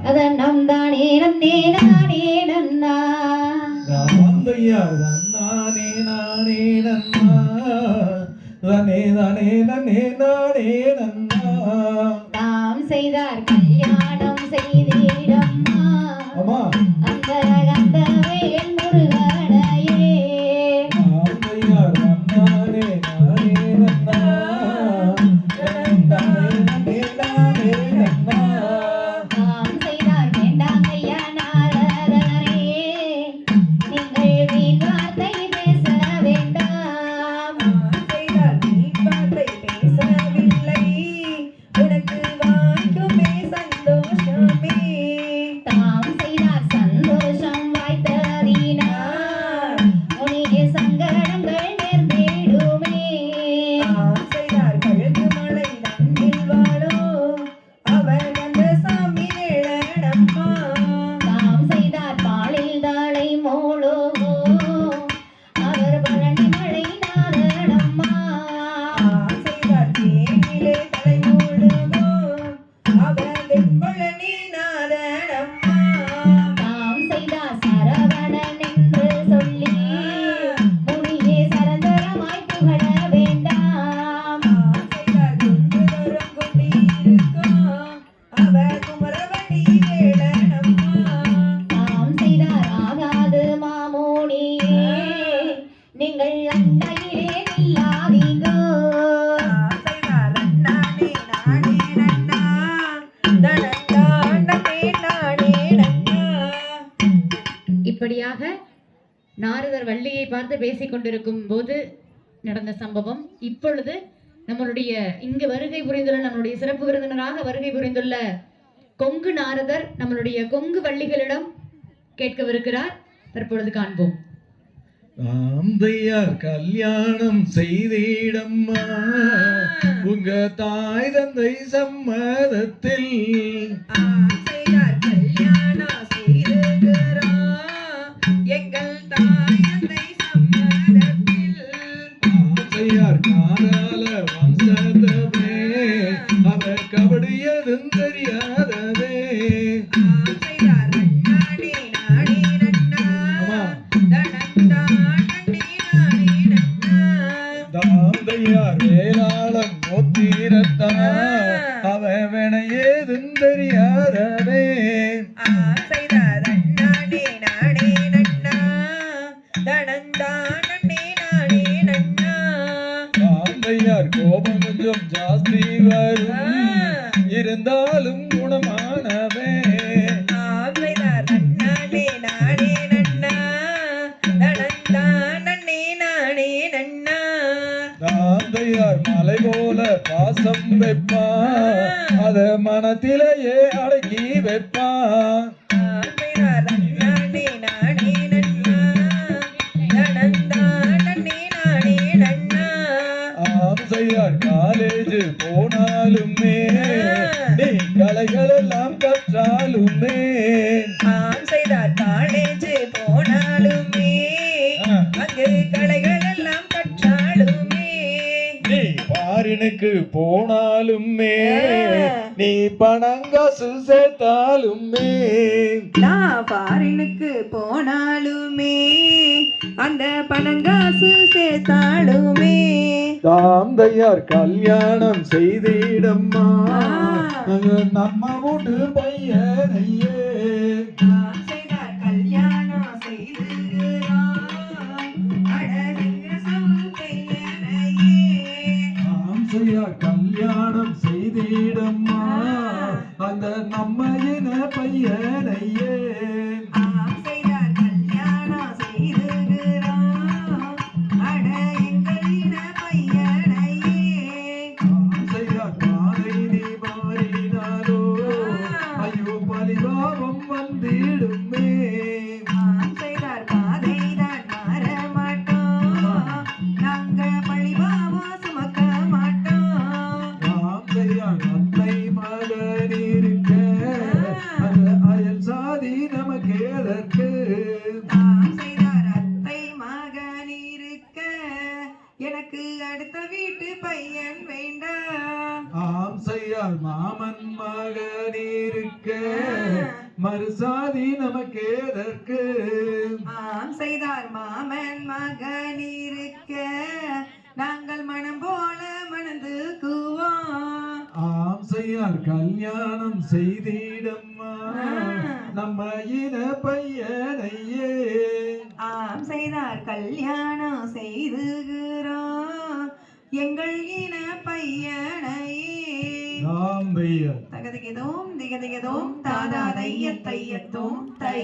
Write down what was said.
அதன்னம் தானே நன்னே நானே நன்னா நானே நானே நன்னா தானே தானே நன்னே நானே நன்னா தாம் செய்தார் கல்யாணம் செய்திடம்மா அந்த அந்த வேல் முருகனையே தாம் செய்தார் நானே நானே நன்னா தானே நன்னே நானே நன்னா தாம் செய்தார் வேண்டாம் ஐயா நாரதனே நீங்கள் வீண் வார்த்தை பேச வேண்டாம் செய்தார் வீண் வார்த்தை பேசவில்லை உனக்கு வாய்க்குமே சந்தோஷமே தாம் செய்தார் சந்தோஷம் வாய்த்ததினார் உனக்கு சங்கடங்கள் நேர்ந்திடுமே செய்தார் கழுகு மலை தன்னில் வாழோ அவர் வந்த சாமி ஏழனம்மா தாம் செய்தார் பாலில் தாளை மோளோ அவர் பழனி மழை நாரணம்மா செய்தார் தேனிலே தலை மூடுமோ அவர் வெண்பழனி நாதனம்மா தாம் செய்தார் சரவணன் என்று சொல்லி முனியே சரந்தரமாய் புகழ வேண்டாம் செய்தார் குன்றுதோறும் கொண்டிருக்கும் அவர் குமரவடி வேளனம்மா தாம் செய்தார் ஆகாது மாமோனியே நீங்கள் அண்டையிலே நில்லாதீங்கோ செய்தார் அண்ணானே நானே நன்னா தனந்தாண்டமே நானே நன்னா இப்படியாக நாரதர் வள்ளியை பார்த்து பேசிக் கொண்டிருக்கும் போது நடந்த சம்பவம். இப்பொழுது நம்மளுடைய இங்கு வருகை புரிந்துள்ள நம்மளுடைய சிறப்பு விருந்தினராக வருகை புரிந்துள்ள கொங்கு நாரதர் நம்மளுடைய கொங்கு வள்ளிகளிடம் கேட்கவிருக்கிறார். தற்பொழுது காண்போம். தாந்தையார் கல்யாணம் செய்திடம்மா உங்க தாய் தந்தை சம்மதத்தில் செய்தார் கல்யாணம் செய்திருக்கிறோம் எங்கள் தாய் தந்தை சம்மதத்தில் தாந்தையார் காரால வம்சத்தவே அவர் கபடியதும் தெரியாதவே செய்தார் அண்ணானே நானே நன்னா தனந்தாண்டமே நானே நன்னா தாந்தையார் வேளாளன் ஒத்திரத்தான் அவன் வினையேதும் தெரியாதவே செய்தார் அண்ணானே நானே நன்னா தனந்தாண்டமே நானே நன்னா தாந்தையார் கோபம் கொஞ்சம் ஜாஸ்தி வரும் இருந்தாலும் குணமானவே செய்தார் அண்ணானே நானே நன்னா தனந்தாண்டமே நானே நன்னா தாந்தையார் மலை போல பாசம் வைப்பான் அத மனத்திலேயே அடக்கி வைப்பான் செய்தார் அண்ணானே நானே நன்னா தனந்தாண்டமே நானே நன்னா ஆம்சையார் காலேஜ் போனாலுமே நீ கலைகள் எல்லாம் கற்றாலுமே செய்தார் காலேஜ் போனாலுமே அங்கு கலைகள் எல்லாம் கற்றாலுமே நீ பாரினுக்கு போனாலுமே நீ பணங்காசு சேர்த்தாலுமே நான் பாரினுக்கு போனாலுமே அந்த பணங்காசு சேர்த்தாலுமே தாந்தையார் கல்யாணம் செய்திடம்மா நம்ம வீட்டு பையனையே செய்தார் கல்யாணம் செய்திருக்கிறோம் அழகிய சௌத்தையனையே தாந்தையார் கல்யாணம் செய்திடம்மா அந்த நம்ம இன பையனையே செய்தார் கல்யாணம் செய்திருக்கிறோம் அட எங்கள் இன பையனையே தாந்தையார் காதை நீ மாறினாலோ ஐயோ பலிபாவம் வந்திடுமே செய்தார் பாதை தான் மாற மாட்டோம் நாங்க பழிபாவம் சுமக்க மாட்டோம் தாந்தையார் அத்தை மகன் இருக்க அந்த அயல் சாதி நமக்கு எதற்கு செய்தார் அத்தை மகன் இருக்க எனக்கு அடுத்த வீட்டு பையன் வேண்டாம் ஆம் செய்யார் மாமன் மகன் இருக்க இருக்க மறுசாதி நமக்கு எதற்கு ஆம் செய்தார் மாமன் மகன் இருக்க நாங்கள் மனம் போல மணந்துக்குவோம் ஆம் செய்யார் கல்யாணம் செய்திடம்மா நம்ம இன பையனையே ஆம் செய்தார் கல்யாணம் செய்துகிறோம் எங்கள் இன பையனையே நாம் பையன் தகதிகதோம் திகதிகதோம் தாதா தைய தையத்தோம் தை